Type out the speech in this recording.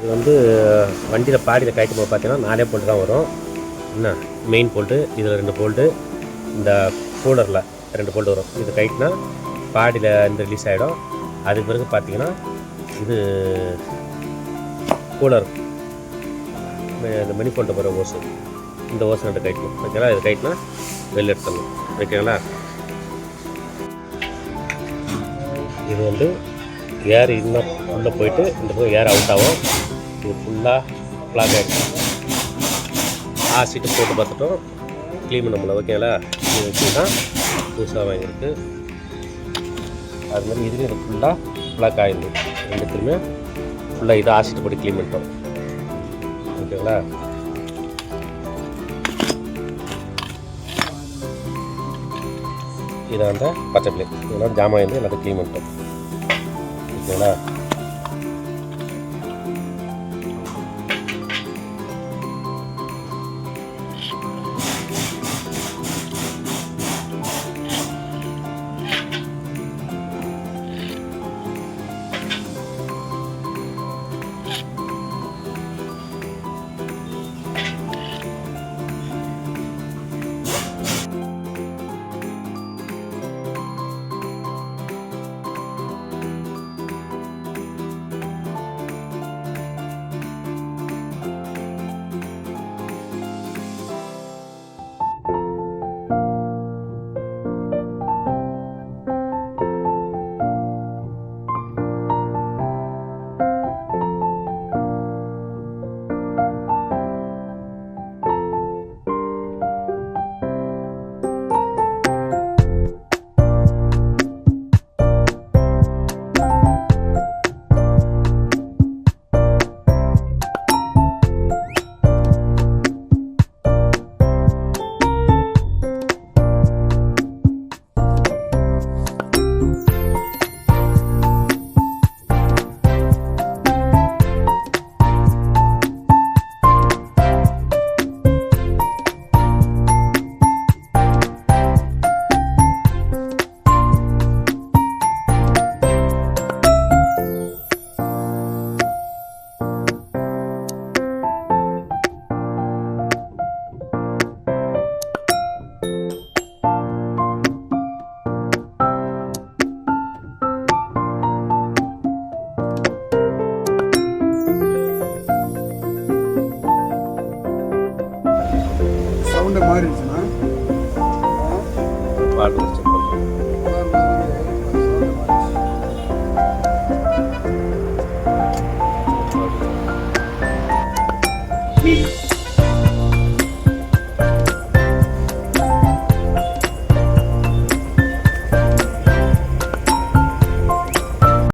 இது வந்து வண்டியில் பாடியில் கயிட்டு போது பார்த்தீங்கன்னா 4 போல்ட்டு தான் வரும். என்ன மெயின் போல்ட்டு, இதில் 2 போல்ட்டு, இந்த கூலரில் 2 போல்ட்டு வரும். இது கைட்னா பாடியில் இந்த ரிலீஸ் ஆகிடும். அதுக்கு பிறகு பார்த்தீங்கன்னா இது கூலர் இந்த மணி போல்ட்டு போகிற ஓசு, இந்த ஓசு 2 கைட்டும் ஓகேங்களா. இது கைட்னா வெளில எடுத்துடணும் ஓகேங்களா. இது வந்து ஏர் இன்னும் உள்ளே போயிட்டு இந்த பக்கம் ஏர் அவுட் ஆகும். இது ஃபுல்லாக ப்ளாக் ஆகிடுச்சு. சீட்டு போட்டு பார்த்துட்டோம், க்ளீன் பண்ண முடியல ஓகேங்களா. இது வச்சு தான் புதுசாக வாங்கியிருக்கு. அது மாதிரி இதுலேயும் இது ஃபுல்லாக ப்ளாக் ஆகிடுது. ரெண்டுத்துலையுமே ஃபுல்லாக இதை சீட்டு போட்டு க்ளீன் பண்ணிட்டோம் ஓகேங்களா. இதை வந்து பச்சை பிளேட் இதெல்லாம் ஜாமான் வந்து எல்லாத்தையும் க்ளீன் பண்ணிட்டோம் ஓகேங்களா. சவுண்டு மாறிடுச்சுன்னா வாட்டர் செக் பண்ணுறோம்.